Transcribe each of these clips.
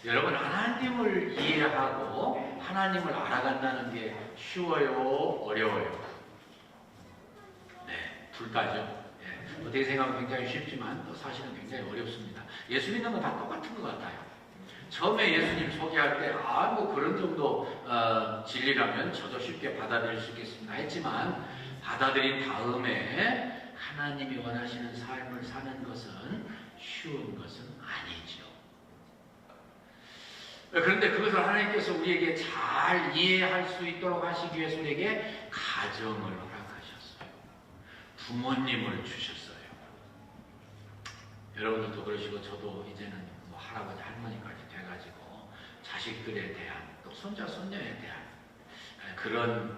여러분, 하나님을 이해하고 하나님을 알아간다는 게 쉬워요? 어려워요? 네, 둘 다죠. 예, 어떻게 생각하면 굉장히 쉽지만 또 사실은 굉장히 어렵습니다. 예수 믿는 건 다 똑같은 것 같아요. 처음에 예수님 소개할 때 뭐 그런 정도 진리라면 저도 쉽게 받아들일 수 있겠습니다 했지만, 받아들인 다음에 하나님이 원하시는 삶을 사는 것은 쉬운 것은 아니죠. 그런데 그것을 하나님께서 우리에게 잘 이해할 수 있도록 하시기 위해서 우리에게 가정을 허락하셨어요. 부모님을 주셨어요. 여러분들도 그러시고 저도 이제는 뭐 할아버지 할머니까지 돼가지고 자식들에 대한 또 손자 손녀에 대한 그런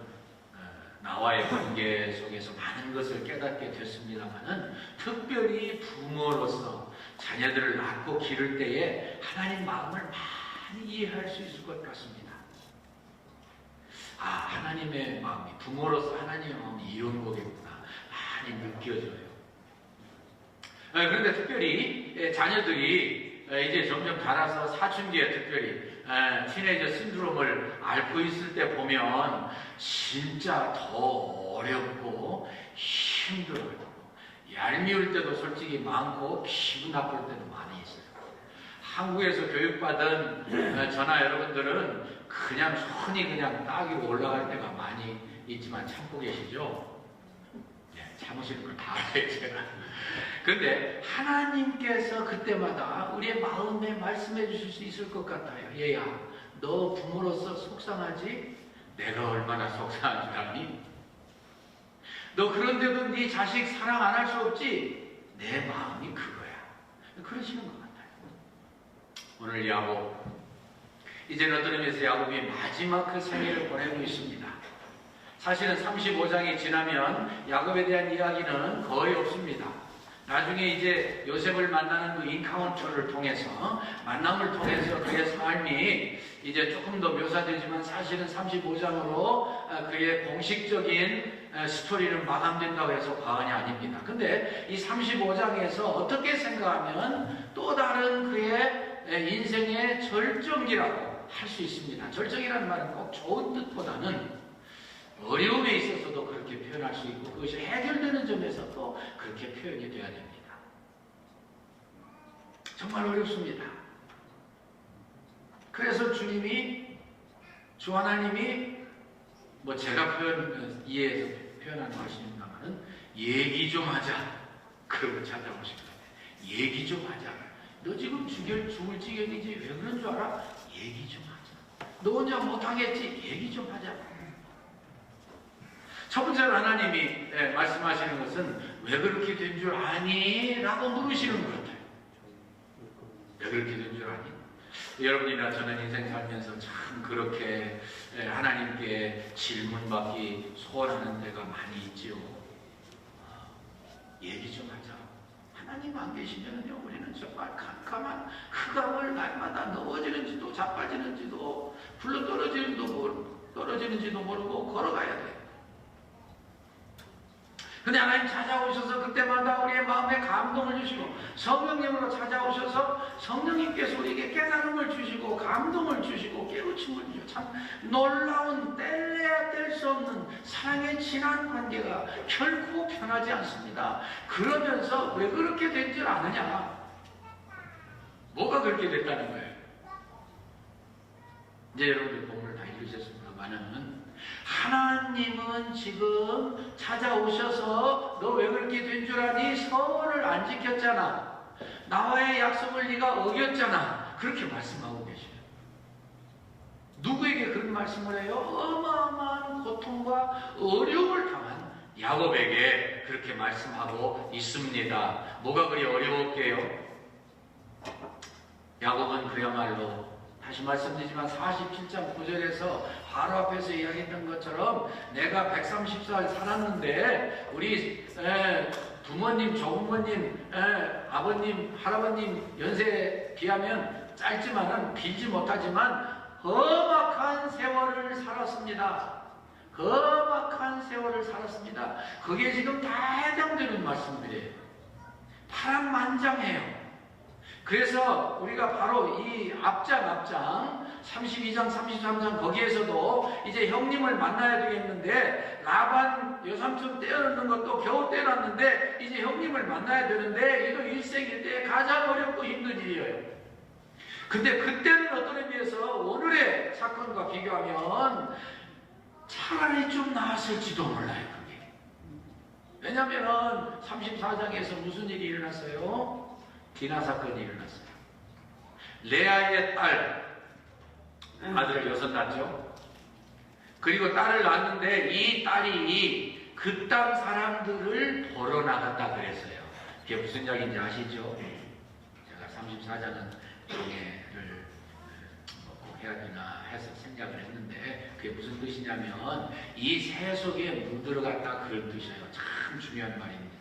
나와의 관계 속에서 많은 것을 깨닫게 됐습니다만은, 특별히 부모로서 자녀들을 낳고 기를 때에 하나님 마음을 많이 이해할 수 있을 것 같습니다. 하나님의 마음이, 부모로서 하나님의 마음이 이런 거겠구나 많이 느껴져요. 그런데 특별히 자녀들이 이제 점점 자라서 사춘기에 특별히 티네이저 신드롬을 앓고 있을 때 보면 진짜 더 어렵고 힘들어요. 얄미울 때도 솔직히 많고 기분 나쁠 때도 많이 있어요. 한국에서 교육받은 저나 여러분들은 그냥 손이 그냥 딱 올라갈 때가 많이 있지만 참고 계시죠? 참으시는 걸 다 알아요, 제가. 그런데 하나님께서 그때마다 우리의 마음에 말씀해 주실 수 있을 것 같아요. 얘야, 너 부모로서 속상하지? 내가 얼마나 속상한 줄 아니? 너 그런데도 네 자식 사랑 안 할 수 없지? 내 마음이 그거야. 그러시는 것 같아요. 오늘 야곱, 이제는 어떤 의미에서 야곱이 마지막 그 생애를 보내고 있습니다. 사실은 35장이 지나면 야곱에 대한 이야기는 거의 없습니다. 나중에 이제 요셉을 만나는 그 인카운터를 통해서, 만남을 통해서 그의 삶이 이제 조금 더 묘사되지만, 사실은 35장으로 그의 공식적인 스토리는 마감된다고 해서 과언이 아닙니다. 근데 이 35장에서 어떻게 생각하면 또 다른 그의 인생의 절정기라고 할 수 있습니다. 절정이라는 말은 꼭 좋은 뜻보다는 어려움에 있어서도 그렇게 표현할 수 있고, 그것이 해결되는 점에서도 그렇게 표현이 되어야 됩니다. 정말 어렵습니다. 그래서 주님이, 주 하나님이, 뭐 제가 이해해서 표현하는 것입니다만은, 얘기 좀 하자. 그러고 찾아오신 거예요. 얘기 좀 하자. 너 지금 죽을 지경이지? 왜 그런 줄 알아? 얘기 좀 하자. 너 혼자 못하겠지? 얘기 좀 하자. 첫 번째로 하나님이 말씀하시는 것은 왜 그렇게 된 줄 아니? 라고 물으시는 것 같아요. 왜 그렇게 된 줄 아니? 여러분이나 저는 인생 살면서 참 그렇게 하나님께 질문받기 소원하는 데가 많이 있지요. 얘기 좀 하자. 하나님 안 계시면요, 우리는 정말 캄캄한 흑암을 날마다 넘어지는지도 자빠지는지도 굴러 떨어지는지도 모르고 걸어가야 돼요. 근데 하나님 찾아오셔서 그때마다 우리의 마음에 감동을 주시고, 성령님으로 찾아오셔서 성령님께서 우리에게 깨달음을 주시고 감동을 주시고 깨우침을 주시고, 참 놀라운 뗄래야 뗄 수 없는 사랑의 진한 관계가 결코 변하지 않습니다. 그러면서 왜 그렇게 된 줄 아느냐? 뭐가 그렇게 됐다는 거예요? 이제 여러분들 본문을 다 읽으셨습니다만은, 하나님은 지금 찾아오셔서 너 왜 그렇게 된 줄 아니? 서원을 안 지켰잖아. 나와의 약속을 네가 어겼잖아. 그렇게 말씀하고 계셔요. 누구에게 그런 말씀을 해요? 어마어마한 고통과 어려움을 당한 야곱에게 그렇게 말씀하고 있습니다. 뭐가 그리 어려웠게요? 야곱은 그야말로, 다시 말씀드리지만 47장 9절에서 바로 앞에서 이야기했던 것처럼, 내가 130살 살았는데 우리 부모님, 조부모님, 아버님, 할아버님 연세에 비하면 짧지만은 길지 못하지만 험악한 세월을 살았습니다. 험악한 세월을 살았습니다. 그게 지금 다 해당되는 말씀들이에요. 파란만장해요. 그래서 우리가 바로 이 앞장 32장 33장 거기에서도 이제 형님을 만나야 되겠는데 라반 여삼촌 떼어놓는 것도 겨우 떼어놨는데 이제 형님을 만나야 되는데 이거 일생일 때 가장 어렵고 힘든 일이에요. 근데 그때는 어떤 의미에서 오늘의 사건과 비교하면 차라리 좀 나았을지도 몰라요. 그게. 왜냐하면 34장에서 무슨 일이 일어났어요? 디나 사건이 일어났어요. 레아의 딸 아들을 6 낳죠. 그리고 딸을 낳았는데 이 딸이 그 땅 사람들을 보러 나갔다 그랬어요. 그게 무슨 이야기인지 아시죠? 제가 34장은 장애를 꼭 해야 되나 해서 생각을 했는데 그게 무슨 뜻이냐면 이 새 속에 물들어갔다 그런 뜻이에요. 참 중요한 말입니다.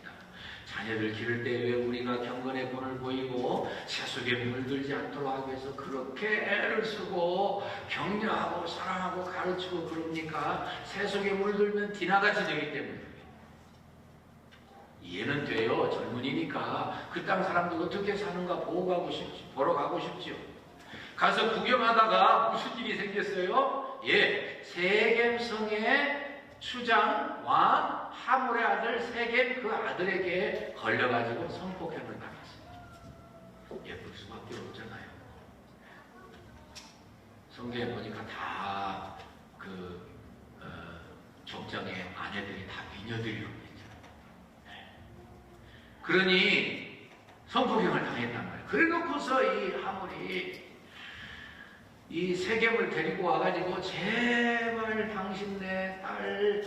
자녀들 기를 때 왜 우리가 경건의 본을 보이고 새 속에 물들지 않도록 하기 위해서 그렇게 애를 쓰고 격려하고 사랑하고 가르치고 그럽니까? 새 속에 물들면 디나같이 되기 때문에 이해는 돼요. 젊은이니까 그 땅 사람들 어떻게 사는가 보러 가고 싶죠. 가서 구경하다가 무슨 일이 생겼어요? 세겜성의 추장 왕 하몰의 아들 세겜 그 아들에게 걸려가지고 성폭행을 당했어요. 예쁠 수밖에 없잖아요. 성경에 보니까 다 족장의 아내들이 다 미녀들이라고 했잖아요. 그러니 성폭행을 당했단 말이에요. 그래 놓고서 이 하몰이 이 세겜을 데리고 와가지고 제발 당신네 딸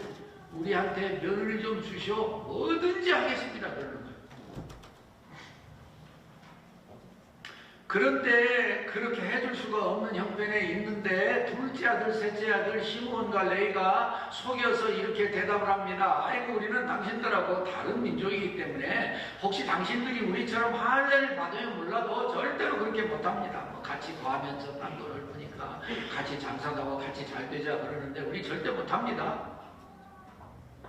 우리한테 며느리 좀 주시오. 뭐든지 하겠습니다. 그러는 거예요. 그런데 그렇게 해줄 수가 없는 형편에 있는데 둘째 아들, 셋째 아들 시므온과 레이가 속여서 이렇게 대답을 합니다. 아이고 우리는 당신들하고 다른 민족이기 때문에 혹시 당신들이 우리처럼 할례를 받으면 몰라도 절대로 그렇게 못합니다. 뭐 같이 거하면서 땅도 넓으니까 같이 장사도 하고 같이 잘 되자 그러는데 우리 절대 못합니다.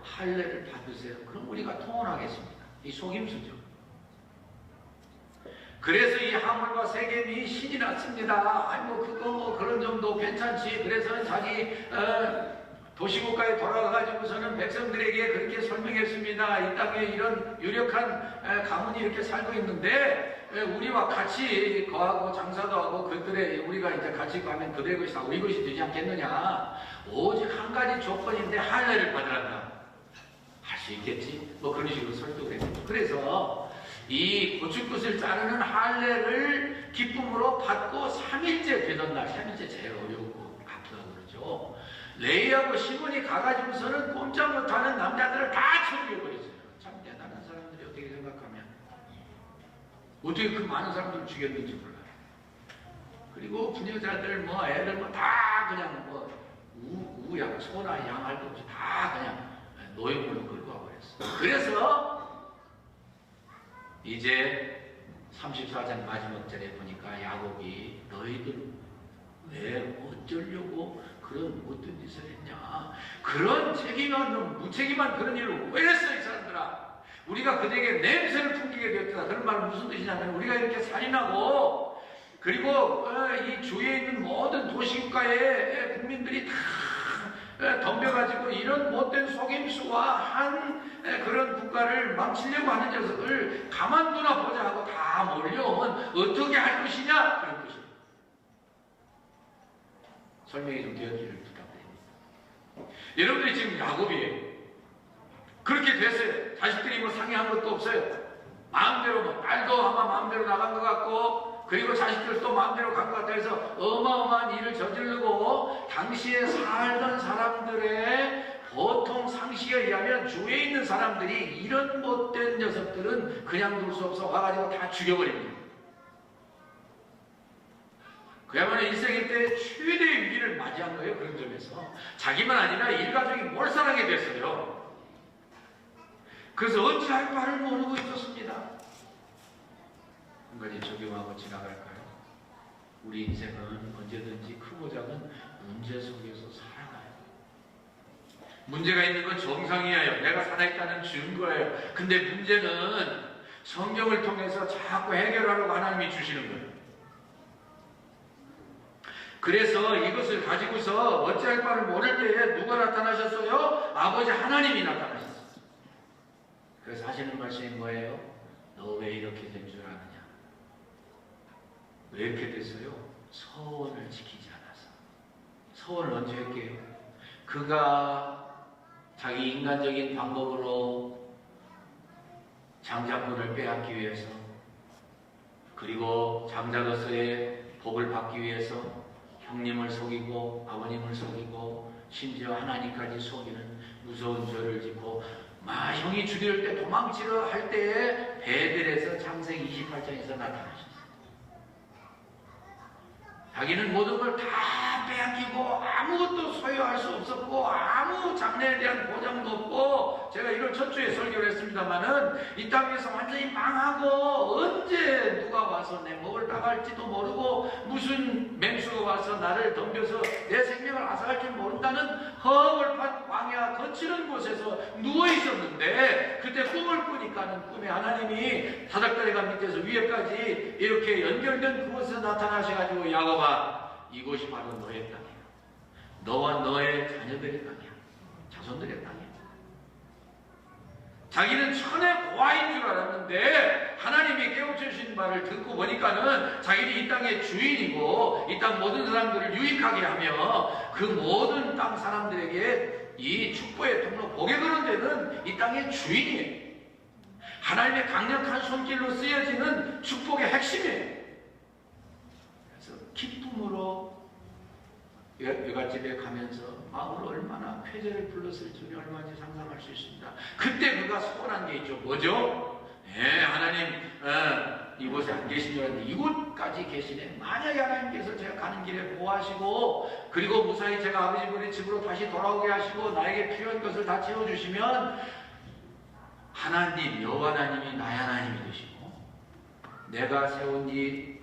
할례를 받으세요. 그럼 우리가 통혼하겠습니다. 이 속임수죠. 그래서 이 하몰과 세겜이 신이 났습니다. 아니 뭐 그거 뭐 그런 정도 괜찮지. 그래서 자기 도시국가에 돌아가가지고서는 백성들에게 그렇게 설명했습니다. 이 땅에 이런 유력한 가문이 이렇게 살고 있는데 우리와 같이 거하고 장사도 하고 그들의 우리가 이제 같이 가면 그들의 것이 다 우리 것이 되지 않겠느냐. 오직 한 가지 조건인데 할례를 받으란다. 할 수 있겠지. 뭐 그런 식으로 설득을 했죠. 그래서 이 고추끝을 자르는 할례를 기쁨으로 받고 3일째 되던 날, 3일째 제일 어려우고 아프다고 그러죠. 레이하고 시몬이 가가지고서는 꼼짝 못하는 남자들을 다 죽여버렸어요. 참 대단한 사람들이 어떻게 생각하면 어떻게 그 많은 사람들을 죽였는지 몰라요. 그리고 부녀자들 뭐 애들 뭐 다 그냥 뭐 우양 소나 양할 것 없이 다 그냥 노예물로 끌고 와버렸어요. 그래서 이제 34장 마지막 절에 보니까 야곱이 너희들 왜 어쩌려고 그런 못된 짓을 했냐. 그런 책임없는 무책임한 그런 일을 왜 했어 이 사람들아. 우리가 그들에게 냄새를 풍기게 되었다. 그런 말은 무슨 뜻이냐면 우리가 이렇게 살인하고 그리고 이 주위에 있는 모든 도시국가의 국민들이 다 덤벼가지고 이런 못된 속임수와 한 그런 국가를 망치려고 하는 녀석을 가만두나 보자 하고 다 몰려오면 어떻게 할 것이냐 그런 뜻입니다. 설명이 좀 되었기를 부탁드립니다. 여러분들이 지금 야곱이에요. 그렇게 됐어요. 자식들이 뭐 상의한 것도 없어요. 마음대로 뭐 딸도 아마 마음대로 나간 것 같고 그리고 자식들도 마음대로 간 것 같아서 어마어마한 일을 저지르고 당시에 살던 사람들의 보통 상식에 의하면 주위에 있는 사람들이 이런 못된 녀석들은 그냥 둘 수 없어 와가지고 다 죽여버립니다. 그야말로 인생일 때 최대의 위기를 맞이한 거예요. 그런 점에서 자기만 아니라 일가족이 몰살하게 됐어요. 그래서 어찌할 바를 모르고 있었습니다. 한 가지 적용하고 지나갈까요? 우리 인생은 언제든지 크고 작은 문제 속에서 살아가요. 문제가 있는 건 정상이에요. 내가 살아있다는 증거예요. 근데 문제는 성경을 통해서 자꾸 해결하려고 하나님이 주시는 거예요. 그래서 이것을 가지고서 어찌할 바를 모를 때에 누가 나타나셨어요? 아버지 하나님이 나타나셨어요. 그래서 하시는 말씀이 뭐예요? 너 왜 이렇게 된 줄 아느냐? 왜 이렇게 됐어요? 서원을 지키지 않아서. 서원을 언제 했게요? 그가 자기 인간적인 방법으로 장자권을 빼앗기 위해서, 그리고 장자로서의 복을 받기 위해서 형님을 속이고 아버님을 속이고 심지어 하나님까지 속이는 무서운 죄를 짓고 형이 죽일 때 도망치려 할 때에 베델에서 창세기 28장에서 나타나셨어요. 자기는 모든 걸 다 빼앗기고 아무것도 소유할 수 없었고 아무 장래에 대한 보장도 없고, 제가 이걸 첫 주에 설교를 했습니다마는 이 땅에서 완전히 망하고 언제 누가 와서 내 목을 따갈지도 모르고 무슨 맹수가 와서 나를 덤벼서 내 생명을 앗아갈 줄 모른다는 허벌판 광야 거칠은 곳에서 누워 있었는데, 그때 꿈을 꾸니까는 꿈에 하나님이 사닥다리가 밑에서 위에까지 이렇게 연결된 그곳에서 나타나셔가지고 야곱아, 이곳이 바로 너의 땅이야. 너와 너의 자녀들의 땅이야. 자손들의 땅이야. 자기는 천의 고아인 줄 알았는데 하나님이 깨우쳐 주신 바를 듣고 보니까는 자기는 이 땅의 주인이고 이 땅 모든 사람들을 유익하게 하며 그 모든 땅 사람들에게 이 축복의 통로, 복에 그런 데는 이 땅의 주인이에요. 하나님의 강력한 손길로 쓰여지는 축복의 핵심이에요. 그래서 기쁨으로 여갓집에 가면서 마음을 얼마나 쾌재를 불렀을 줄이 얼마인지 상상할 수 있습니다. 그때 그가 소원한 게 있죠. 뭐죠? 하나님 이곳에 안 계신 줄 알았는데 이곳까지 계시네. 만약에 하나님께서 제가 가는 길에 보호하시고 그리고 무사히 제가 아버지 분의 집으로 다시 돌아오게 하시고 나에게 필요한 것을 다 채워주시면 하나님, 여호와 하나님이 나의 하나님이 되시고 내가 세운 이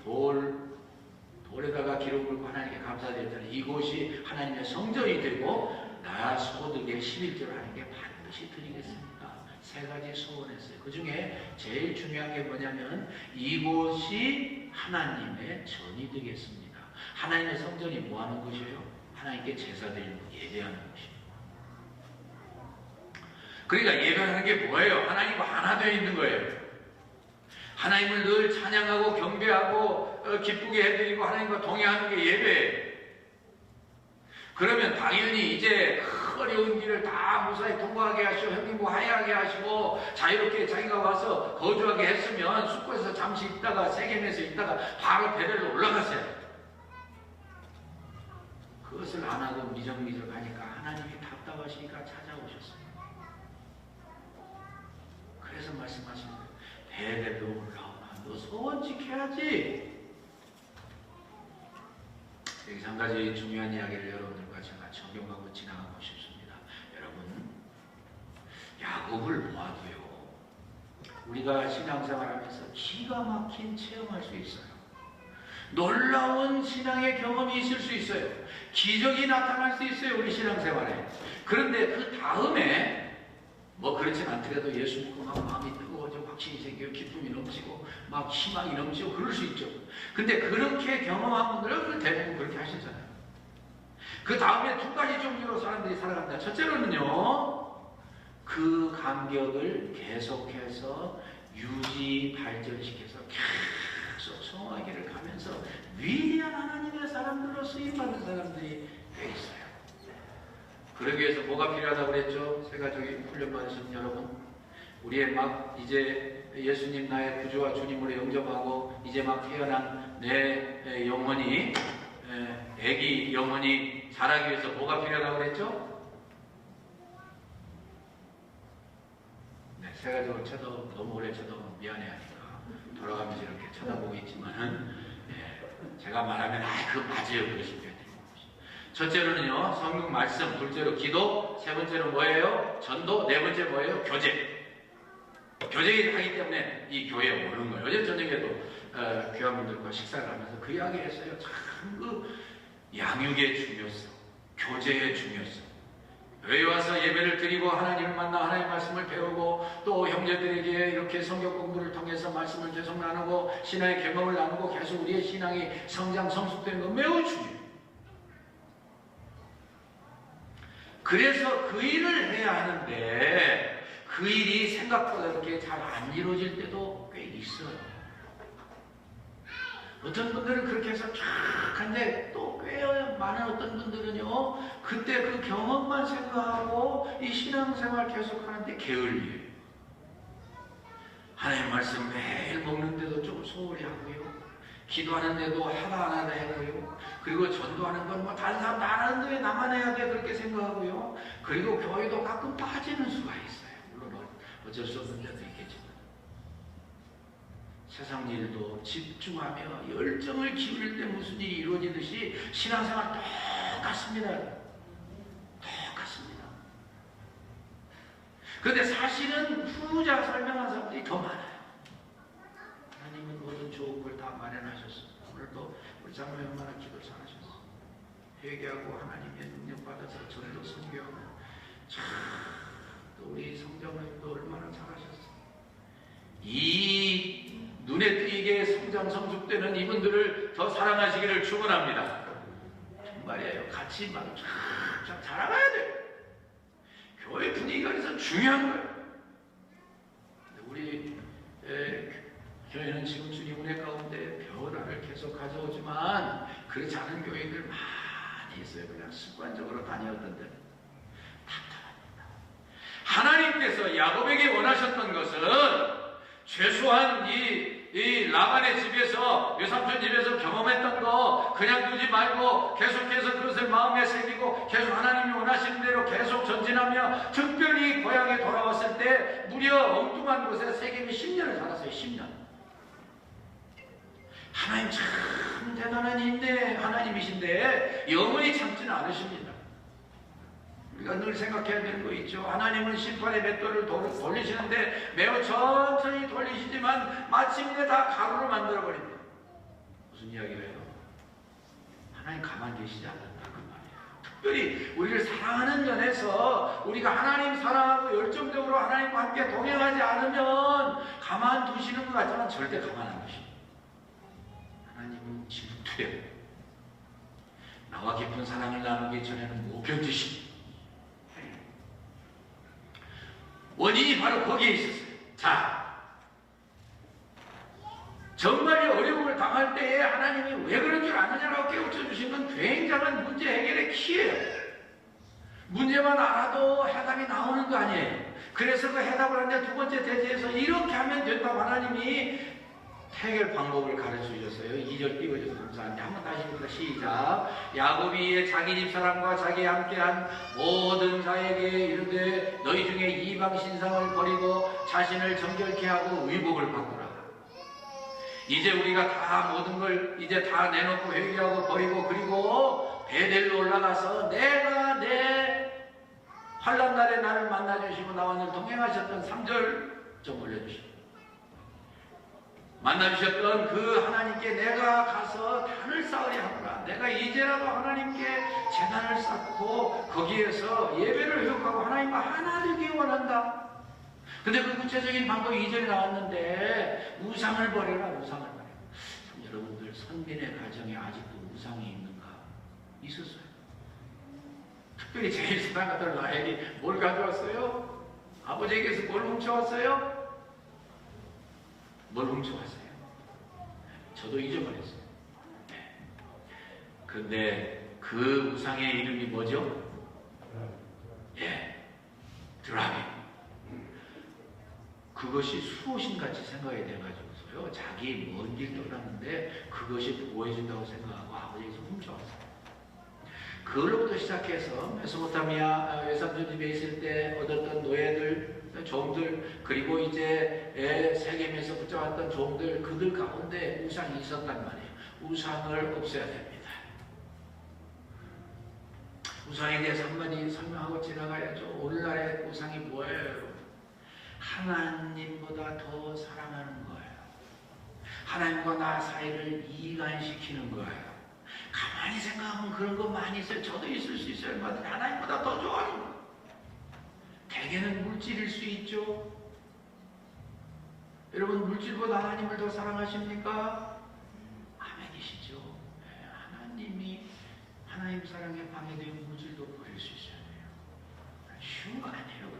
돌에다가 기록을 걸고 하나님께 감사드렸잖아요. 이곳이 하나님의 성전이 되고 나 소득의 11조를 하나님께 반드시 드리겠습니다. 세 가지 소원했어요. 그 중에 제일 중요한 게 뭐냐면 이곳이 하나님의 전이 되겠습니다. 하나님의 성전이 뭐 하는 곳이에요? 하나님께 제사 드리는 것, 예배하는 곳이에요. 그러니까 예배하는 게 뭐예요? 하나님과 하나 되어 있는 거예요. 하나님을 늘 찬양하고 경배하고 기쁘게 해드리고 하나님과 동행하는 게 예배예요. 그러면 당연히 이제 어려운 길을 다 무사히 통과하게 하시고 형님과 화해하게 하시고 자유롭게 자기가 와서 거주하게 했으면 숙소에서 잠시 있다가 세겜에서 있다가 바로 베델로 올라갔어요. 그것을 안 하고 미적미적 하니까 하나님이 답답하시니까 찾아오셨어요. 그래서 말씀하시는 거예요. 베델로 올라오나 너 소원 지켜야지. 여기서 한 가지 중요한 이야기를 여러분들과 제가 적용하고 지나가고 싶습니다. 여러분, 야곱을 모아도요 우리가 신앙생활하면서 기가 막힌 체험할 수 있어요. 놀라운 신앙의 경험이 있을 수 있어요. 기적이 나타날 수 있어요. 우리 신앙생활에. 그런데 그 다음에 뭐 그렇진 않더라도 예수 믿고 막 마음이 뜨거워지고 확신이 생기고 기쁨이 넘치고 막 희망이 넘치고 그럴 수 있죠. 근데 그렇게 경험한 분들은 대부분 그렇게 하시잖아요. 그 다음에 두 가지 종류로 사람들이 살아갑니다. 첫째로는요, 그 감격을 계속해서 유지 발전시켜서 계속 성화기를 가면서 위대한 하나님의 사람들로 쓰임받는 사람들이 꽤 있어요. 그러기 위해서 뭐가 필요하다고 그랬죠? 세 가지 훈련받으신 여러분, 우리의 막 이제 예수님 나의 구주와 주님으로 영접하고 이제 막 태어난 내 영혼이 애기 영혼이 자라기 위해서 뭐가 필요하다고 그랬죠? 네, 세 가지로 너무 오래 쳐다보면 미안해하니까 돌아가면서 이렇게 쳐다보고 있지만은 제가 말하면 그 맞아요 그러시면 돼요. 첫째로는요 성경 말씀, 둘째로 기도, 세 번째로 뭐예요? 전도, 네 번째 뭐예요? 교제. 교제를 하기 때문에 이 교회에 오는 거예요. 어제 저녁에도 교회분들과 식사를 하면서 그 이야기를 했어요. 참 그 양육의 중요성, 교제의 중요성. 교회 와서 예배를 드리고 하나님을 만나 하나님의 말씀을 배우고 또 형제들에게 이렇게 성경 공부를 통해서 말씀을 계속 나누고 신앙의 경험을 나누고 계속 우리의 신앙이 성장 성숙되는 건 매우 중요해요. 그래서 그 일을 해야 하는데 그 일이 생각보다 그렇게 잘 안 이루어질 때도 꽤 있어요. 어떤 분들은 그렇게 해서 쫙 한데 또 꽤 많은 어떤 분들은요 그때 그 경험만 생각하고 이 신앙생활 계속 하는데 게을리해요. 하나님 말씀 매일 먹는데도 좀 소홀히 하고요, 기도하는데도 하다 안 하다 하고요, 그리고 전도하는 건 뭐 다른 사람 다 하는데 왜 나만 해야 돼 그렇게 생각하고요, 그리고 교회도 가끔 빠지는 수가 있어요. 물론 어쩔 수 없는 데도 있겠지만 세상 일도 집중하며 열정을 기울일 때 무슨 일이 이루어지듯이 신앙생활 똑같습니다. 똑같습니다. 그런데 사실은 후자 설명한 사람들이 더 많아요. 하나님은 모든 좋은 걸 다 마련하셨습니다. 오늘도 우리 장로님 얼마나 기도 잘하셨어요. 회개하고 하나님의 능력 받아서 전도 선교하고 참 또 우리 성장님도 얼마나 잘하셨어요. 이 눈에 띄게 성장 성숙되는 이분들을 더 사랑하시기를 축원합니다. 정말이에요. 같이 막 쫙 자라가야 돼요. 교회 분위기가 그래서 중요한 거예요. 우리 교회는 지금 주님 은혜 가운데 변화를 계속 가져오지만 그렇지 않은 교회들 많이 있어요. 그냥 습관적으로 다녔던 데 답답합니다. 하나님께서 야곱에게 원하셨던 것은 최소한 이 라반의 집에서 외삼촌 집에서 경험했던 거 그냥 두지 말고 계속해서 그것을 마음에 새기고 계속 하나님이 원하시는 대로 계속 전진하며 특별히 고향에 돌아왔을 때 무려 엉뚱한 곳에 세겜이 10년을 살았어요. 10년. 하나님 참 대단한 인내 하나님이신데 영원히 참지는 않으십니다. 우리가 늘 생각해야 되는 거 있죠. 하나님은 심판의 맷돌을 돌리시는데 매우 천천히 돌리시지만 마침내 다 가루로 만들어버립니다. 무슨 이야기예요? 하나님 가만히 계시지 않는다 그 말이에요. 특별히 우리를 사랑하는 면에서 우리가 하나님 사랑하고 열정적으로 하나님과 함께 동행하지 않으면 가만 두시는 것 같지만 절대 가만 안 두십니다. 하나님은 질투해요. 나와 깊은 사랑을 나누기 전에는 못 견디십니다. 원인이 바로 거기에 있었어요. 자, 정말 어려움을 당할 때에 하나님이 왜 그런 줄 아느냐라고 깨우쳐 주신 건 굉장한 문제 해결의 키예요. 문제만 알아도 해답이 나오는 거 아니에요. 그래서 그 해답을 하는데 두 번째 대지에서 이렇게 하면 된다고 하나님이 해결 방법을 가르쳐 주셨어요. 2절 띄워줘서 감사합니다. 한번 다시 봅니다. 시작. 야곱이 자기 집 사람과 자기 함께한 모든 자에게 이르되 너희 중에 이방 신상을 버리고 자신을 정결케 하고 의복을 바꾸라. 이제 우리가 다 모든 걸 이제 다 내놓고 회개하고 버리고 그리고 베델로 올라가서 내가 내 환난 날에 나를 만나주시고 나와 늘 동행하셨던 3절 좀 올려주시고 만나주셨던 그 하나님께 내가 가서 단을 쌓으려 하노라. 내가 이제라도 하나님께 제단을 쌓고 거기에서 예배를 회복하고 하나님과 하나 되기 원한다. 근데 그 구체적인 방법이 2절에 나왔는데 우상을 버려라. 우상을 버려라. 여러분들 선민의 가정에 아직도 우상이 있는가? 있었어요. 특별히 제일 사랑하던 라헬이 뭘 가져왔어요? 아버지에게서 뭘 훔쳐왔어요? 뭘 훔쳐왔어요? 저도 잊어버렸어요. 네. 그런데 그 우상의 이름이 뭐죠? 예, 드라미. 그것이 수호신같이 생각이 돼가지고서요, 자기 먼 길 떠났는데 그것이 보호해준다고 생각하고 아버지에게서 훔쳐왔어요. 그걸로부터 시작해서 메소포타미아 외삼촌 집에 있을 때 얻었던 노예들, 종들, 그리고 이제 세겜에서 붙잡았던 종들, 그들 가운데 우상이 있었단 말이에요. 우상을 없애야 됩니다. 우상에 대해서 한마디 설명하고 지나가야죠. 오늘날의 우상이 뭐예요? 하나님보다 더 사랑하는 거예요. 하나님과 나 사이를 이간시키는 거예요. 가만히 생각하면 그런 거 많이 있어요. 저도 있을 수 있어요. 하나님보다 더 좋아하는 거예요. 세계는 물질일 수 있죠. 여러분, 물질보다 하나님을 더 사랑하십니까? 아멘이시죠. 하나님이 하나님 사랑에 방해되면 물질도 버릴 수 있어야 돼요. 쉬운 거 아니에요.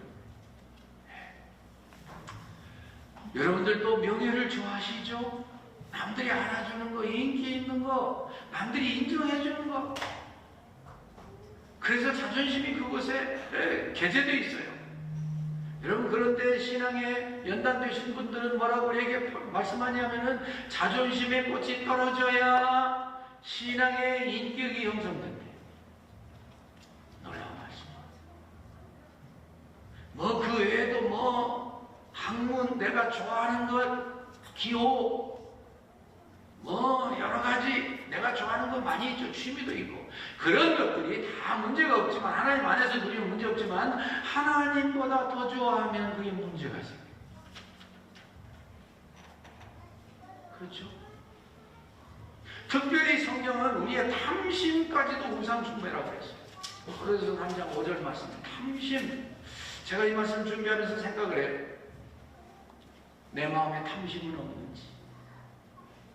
여러분들도 명예를 좋아하시죠? 남들이 알아주는 거, 인기 있는 거, 남들이 인정해주는 거. 그래서 자존심이 그곳에 게재되어 있어요. 여러분, 그런데 신앙에 연단되신 분들은 뭐라고 우리에게 말씀하냐면은 자존심의 꽃이 떨어져야 신앙의 인격이 형성된대. 놀라운 말씀. 뭐 그 외에도 뭐 학문, 내가 좋아하는 것, 기호, 뭐 여러 가지 내가 좋아하는 것 많이 있죠. 취미도 있고 그런 것들이 다 문제가 없지만, 하나님 안에서 누리면 문제 없지만 하나님보다 더 좋아하면 그게 문제가 생겨요. 그렇죠? 특별히 성경은 우리의 탐심까지도 우상 숭배라고 했어요. 그래서 3장 5절 말씀, 탐심. 제가 이 말씀 준비하면서 생각을 해요. 내 마음에 탐심은 없는지,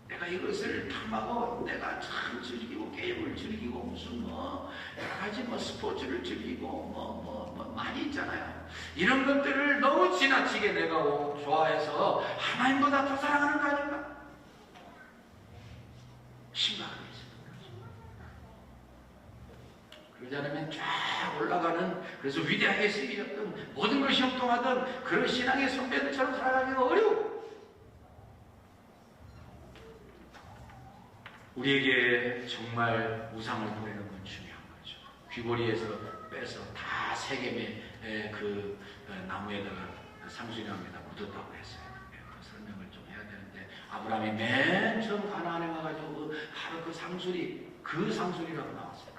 내가 이것을 탐하고 내가 참 즐기고 게임을 즐기고 무슨 뭐 여러 가지 뭐 스포츠를 즐기고 뭐 많이 있잖아요. 이런 것들을 너무 지나치게 내가 좋아해서 하나님보다 더 사랑하는 거 아닌가? 심각하게 생각하죠. 그러지 않으면 쫙 올라가는, 그래서 위대하게 쓰여졌던 모든 것이 형통하던 그런 신앙의 선배들처럼 살아가기가 어려워. 우리에게 정말 우상을 버리는 건 중요한 거죠. 귀고리에서 빼서 다 세겜의 그 나무에다가 상수리나무에다 묻었다고 했어요. 그 설명을 좀 해야 되는데, 아브라함이 맨 처음 가나안에 와가지고 바로 그 상수리, 그 상수리라고 나왔어요.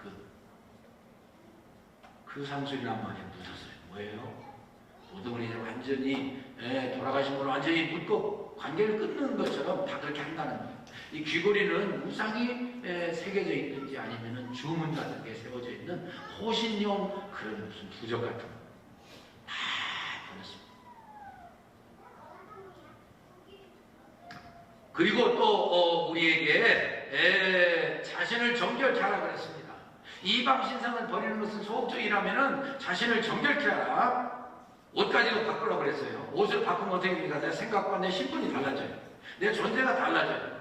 그 상수리나무 안에 묻었어요. 뭐예요? 모든 분이 완전히 돌아가신 분을 완전히 묻고 관계를 끊는 것처럼 다 그렇게 한다는 거예요. 이 귀고리는 우상이 새겨져 있든지 아니면은 주문 같은 게 세워져 있는 호신용 그런 무슨 부적 같은 거 다 버렸습니다. 그리고 또 우리에게 자신을 정결케 하라 그랬습니다. 이방 신상을 버리는 것은 소극적이라면은 자신을 정결케 하라. 옷까지도 바꾸라고 그랬어요. 옷을 바꾸면 어떻게 됩니까? 내 생각과 내 신분이 달라져요. 내 존재가 달라져요.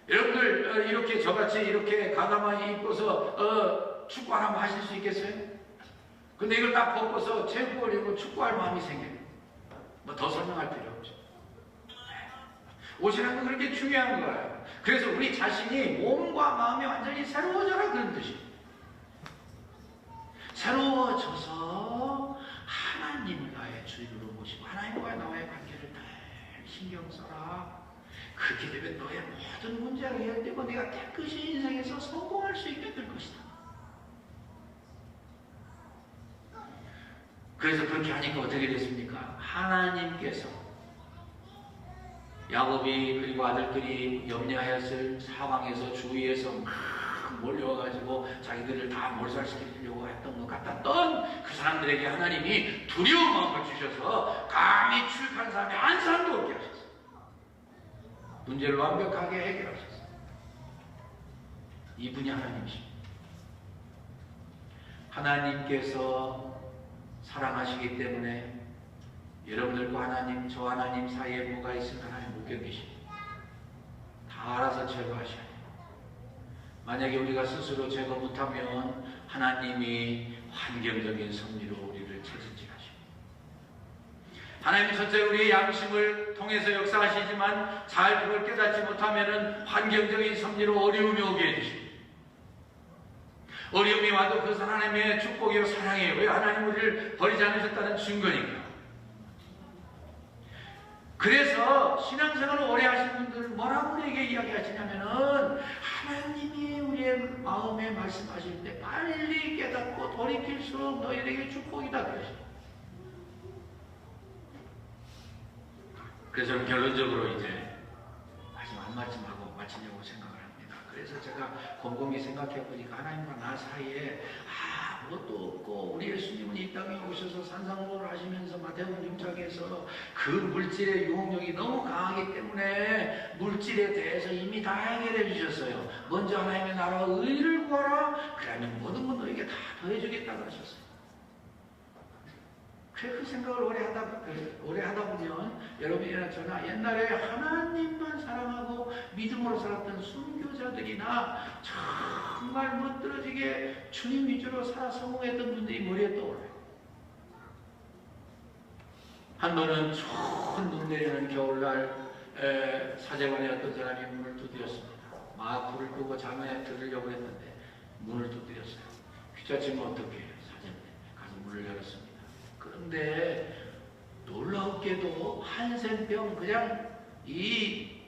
여러분들 이렇게 저같이 이렇게 가다마이 입고서 축구를 한번 하실 수 있겠어요? 근데 이걸 딱 벗고서 체육복을 입고 축구할 마음이 생겨요. 뭐 더 설명할 필요 없죠. 옷이라는 건 그렇게 중요한 거예요. 그래서 우리 자신이 몸과 마음이 완전히 새로워져라 그런 뜻이에요. 새로워져서 하나님을 나의 주인으로 모시고 하나님과 나의 관계를 늘 신경 써라. 그렇게 되면 너의 모든 문제가 해결되고 네가 깨끗이 인생에서 성공할 수 있게 될 것이다. 그래서 그렇게 하니까 어떻게 됐습니까? 하나님께서 야곱이 그리고 아들들이 염려하였을 사방에서 주위에서 막 몰려와가지고 자기들을 다 몰살시키려고 했던 것 같았던 그 사람들에게 하나님이 두려운 마음을 주셔서 감히 출입한 사람이 한 사람도 없게 하셨어요. 문제를 완벽하게 해결하셨어요. 이분이 하나님이십니다. 하나님께서 사랑하시기 때문에 여러분들과 하나님, 저 하나님 사이에 뭐가 있으면 하나님 못 견디십니다. 다 알아서 제거하셔야 돼요. 만약에 우리가 스스로 제거 못하면 하나님이 환경적인 섭리로 우리를 채찍질하십니다. 하나님이 첫째 우리의 양심을 통해서 역사하시지만 잘 그걸 깨닫지 못하면 환경적인 섭리로 어려움이 오게 해주십니다. 어려움이 와도 그것은 하나님의 축복이요 사랑이에요. 왜 하나님 우리를 버리지 않으셨다는 증거니까. 그래서 신앙생활을 오래 하신 분들 뭐라고 우리에게 이야기하시냐면은 하나님이 우리의 마음에 말씀하실 때 빨리 깨닫고 돌이킬수록 너희에게 축복이다 그러시죠. 그래서 저는 결론적으로 이제 마지막 말씀하고 마치려고 생각을 합니다. 그래서 제가 곰곰이 생각해 보니까 하나님과 나 사이에 아무것도 없고 우리 예수님은 이 땅에 오셔서 산상수훈을 하시면서 마태복음 6장에서 그 물질의 유혹력이 너무 강하기 때문에 물질에 대해서 이미 다 해결해 주셨어요. 먼저 하나님의 나라와 의를 구하라. 그러면 모든 것 너에게 다 더해주겠다고 하셨어요. 그 생각을 오래 하다 보면 여러분이나 저나 옛날에 하나님만 사랑하고 믿음으로 살았던 순교자들이나 정말 멋들어지게 주님 위주로 살아 성공했던 분들이 머리에 떠올라요. 한 번은 좋은 눈 내리는 겨울날 사제관에 어떤 사람이 문을 두드렸습니다. 막 불을 끄고 잠에 들으려고 했는데 문을 두드렸어요. 귀찮지면 어떻게 해요? 사제관에 가서 문을 열었습니다. 그런데 놀랍게도 한센병 그냥 이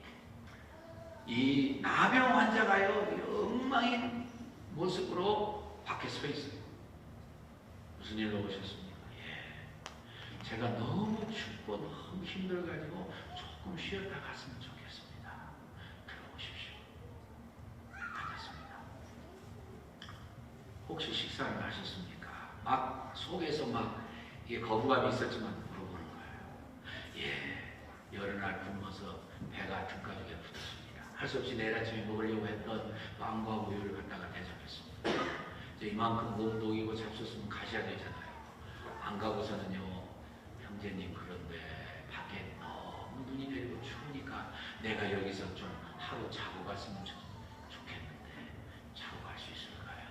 나병 환자가요 엉망인 모습으로 밖에 서 있어요. 무슨 일로 오셨습니까? 제가 너무 춥고 너무 힘들어가지고 조금 쉬었다 갔으면 좋겠습니다. 들어오십시오. 앉았습니다. 혹시 식사를 하셨습니까? 막 속에서 막 이게 거부감이 있었지만 물어보는 거예요. 여러 날 굶어서 배가 등가죽에 붙었습니다. 할 수 없이 내일 아침에 먹으려고 했던 빵과 우유를 갖다가 대접했습니다. 이제 이만큼 몸 녹이고 잡수으면 가셔야 되잖아요. 안 가고서는요, 형제님 그런데 밖에 너무 눈이 내리고 추우니까 내가 여기서 좀 하루 자고 갔으면 좋겠는데 자고 갈 수 있을까요?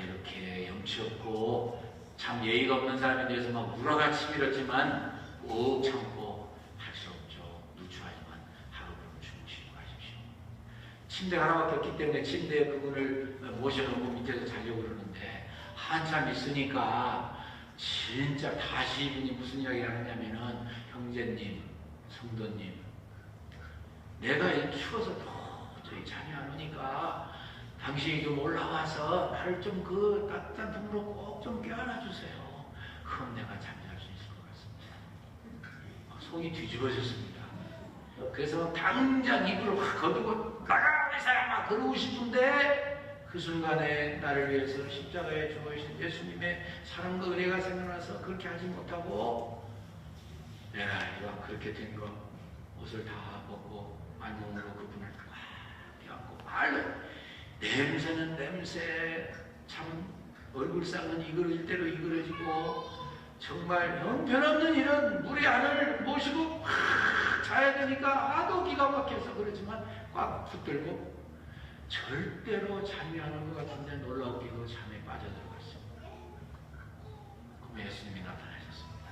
이렇게 염치 없고 참 예의가 없는 사람에 대해서 막 우라같이 밀었지만 꼭 참고 할 수 없죠. 누추하지만 하루 그럼 주무시고 가십시오. 침대가 하나밖에 없기 때문에 침대에 그분을 모셔놓고 밑에서 자려고 그러는데 한참 있으니까 진짜 다시 이분이 무슨 이야기를 하냐면은 형제님, 성도님 내가 추워서 도저히 잠이 안 오니까 당신이 좀 올라와서 나를 좀 그 따뜻한 등으로 꼭 좀 깨어나 주세요. 그럼 내가 잠잘 수 있을 것 같습니다. 속이 뒤집어졌습니다. 그래서 당장 입을 확 거두고 나가 이 사람아 그러고 싶은데 그 순간에 나를 위해서 십자가에 죽으신 예수님의 사랑과 은혜가 생각나서 그렇게 하지 못하고 내가 이왕 그렇게 된 거 옷을 다 벗고 안몸으로 그분을 딱 껴안고 말로 냄새는 냄새 참 얼굴상은 이대로 이그러지고 정말 형편없는 이런 물의 안을 모시고 확 자야 되니까 하도 기가 막혀서 그러지만 꽉 붙들고 절대로 잠이 안 올 것 같은데 놀랍게도 잠에 빠져들어갔습니다. 그럼 예수님이 나타나셨습니다.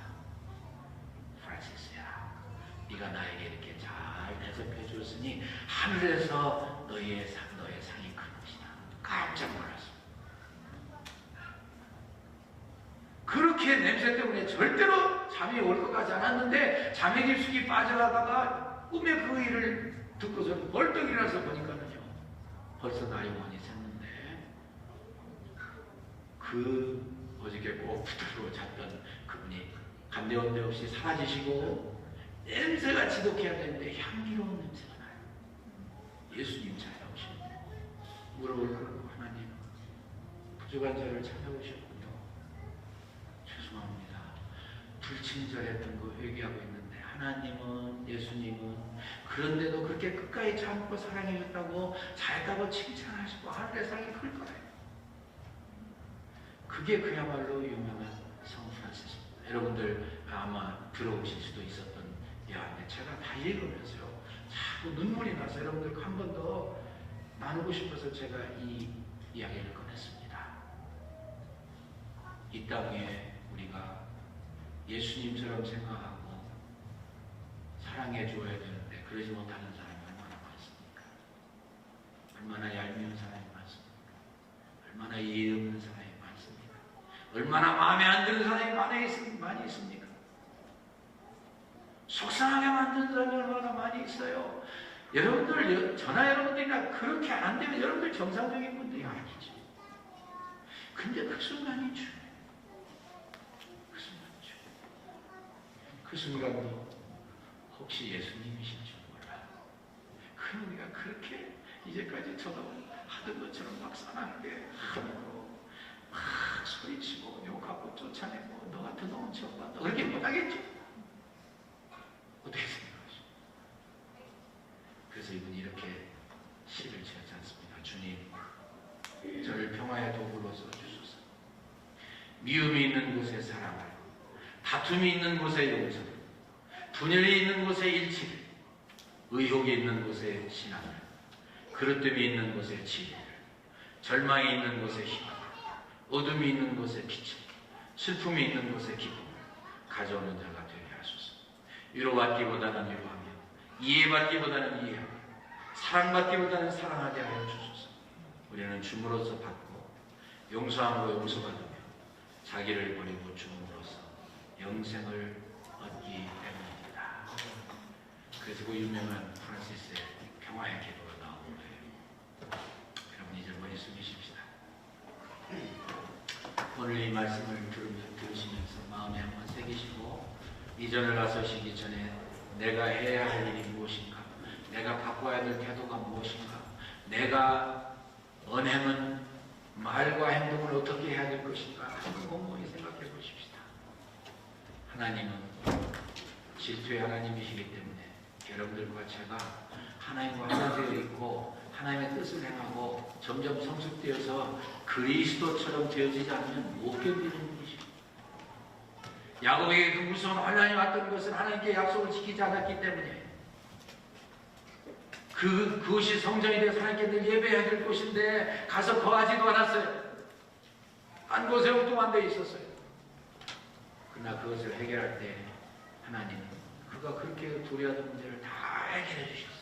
프란시스야, 네가 나에게 이렇게 잘 대접해 줬으니 하늘에서 너의 상이 큰 것이다. 깜짝 놀랐습니다. 그렇게 냄새 때문에 절대로 잠이 올 것 같지 않았는데 잠에 깊숙이 빠져가다가 꿈에 그 일을 듣고서 벌떡 일어나서 보니까는요 벌써 나이 많이 샜는데 그 어저께 꼭 붙들고 잤던 그분이 간데온데 없이 사라지시고 냄새가 지독해야 되는데 향기로운 냄새가 나요. 예수님 찾아오신 무릎을 꿇고 하나님 부족한 자를 찾아오셨군요. 죄송합니다. 불친절했던 거 회개하고 있는데 하나님은 예수님은 그런데도 그렇게 끝까지 참고 사랑해줬다고 잘했다고 칭찬하시고 하늘의 상이 클 거예요. 그게 그야말로 유명한 성 프란시스입니다. 여러분들 아마 들어오실 수도 있었던 예언인데 제가 다 읽으면서요 자꾸 눈물이 나서 여러분들 한 번 더 나누고 싶어서 제가 이 이야기를 꺼냈습니다. 이 땅에 우리가 예수님처럼 생각하고 사랑해 줘야 되는데 그러지 못하는 사람이 얼마나 많습니까? 얼마나 얄미운 사람이 많습니까? 얼마나 이해 없는 사람이 많습니까? 얼마나 마음에 안 드는 사람이 많이 있습니까? 속상하게 만드는 사람이 얼마나 많이 있어요. 여러분들, 저나 여러분들이나 그렇게 안 되면 여러분들 정상적인 분들이 아니지. 근데 그 순간이 중요해요. 그 순간도 혹시 예수님이실 줄 몰라요. 그럼 우리가 그렇게 이제까지 저도 하던 것처럼 막 사랑하게 하고 막 소리치고 욕하고 쫓아내고 너 같은 놈은 지옥받는다 그렇게 못하겠죠. 어떻게 생각하시죠? 그래서 이분이 이렇게 시를 지었지 않습니까? 주님, 저를 평화의 도구로 써주소서. 미움이 있는 곳에 사랑을, 다툼이 있는 곳에 용서를, 분열이 있는 곳에 일치를, 의혹이 있는 곳에 신앙을, 그릇됨이 있는 곳에 진리를, 절망이 있는 곳에 희망을, 어둠이 있는 곳에 빛을, 슬픔이 있는 곳에 기쁨을 가져오는 자가 되게 하소서. 위로받기보다는 위로하며, 이해받기보다는 이해하며, 사랑받기보다는 사랑하게 하여 주소서. 우리는 줌으로써 받고 용서함으로 용서받으며 자기를 버리고 줌으로써 영생을 얻기 때문입니다. 그래서 그 유명한 프란시스의 평화의 기도가 나오는 거예요. 여러분 이제 머리 숙이십시다. 오늘 이 말씀을 들으시면서 마음에 한번 새기시고 이전을 나서시기 전에 내가 해야 할 일이 무엇인가, 내가 바꿔야 될 태도가 무엇인가, 내가 언행은 말과 행동을 어떻게 해야 될 것인가 한번 곰곰이 생각해 보십시다. 하나님은 질투의 하나님이시기 때문에 여러분들과 제가 하나님과 하나 되어 있고 하나님의 뜻을 행하고 점점 성숙되어서 그리스도처럼 되어지지 않으면 못 견디는 분이십니다. 야곱에게 그 무서운 환난이 왔던 것은 하나님께 약속을 지키지 않았기 때문에 그것이 성전이 되어 하나님께 늘 예배해야 될 곳인데 가서 거하지도 않았어요. 한 곳에 엉뚱한 데 있었어요. 그러나 그것을 해결할 때 하나님은 그가 그렇게 두려워하던 문제를 다 해결해 주셨어요.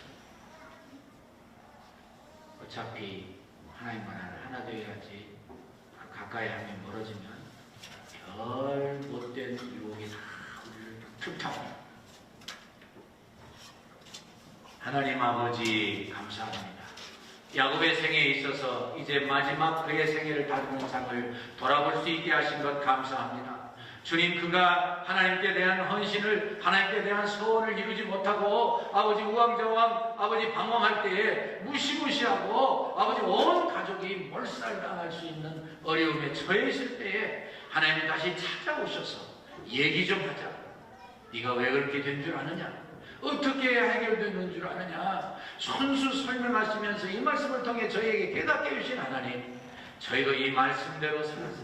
어차피 하나님과 나는 하나 되어야지 가까이 하면 멀어지면 별 못된 유혹이 다 우리를 틈타고. 하나님 아버지 감사합니다. 야곱의 생애에 있어서 이제 마지막 그의 생애를 다루는 상을 돌아볼 수 있게 하신 것 감사합니다. 주님, 그가 하나님께 대한 헌신을, 하나님께 대한 소원을 이루지 못하고 아버지 우왕좌왕 아버지 방황할 때에 무시무시하고 아버지 온 가족이 몰살당할 수 있는 어려움에 처해 있을 때에 하나님이 다시 찾아오셔서 얘기 좀 하자. 네가 왜 그렇게 된 줄 아느냐? 어떻게 해결되는 줄 아느냐? 손수 설명하시면서 이 말씀을 통해 저희에게 깨닫게 해주신 하나님, 저희가 이 말씀대로 살아서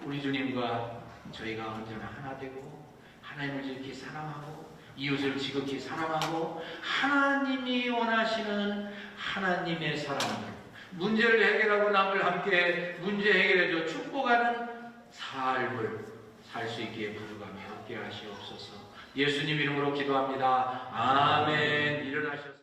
우리 주님과 저희가 언제나 하나 되고 하나님을 지극히 사랑하고 이웃을 지극히 사랑하고 하나님이 원하시는 하나님의 사람들, 문제를 해결하고 남을 함께 문제 해결해줘 축복하는 삶을 살 수 있기에 부족함이 없게 하시옵소서. 예수님 이름으로 기도합니다. 아멘. 일어나셔서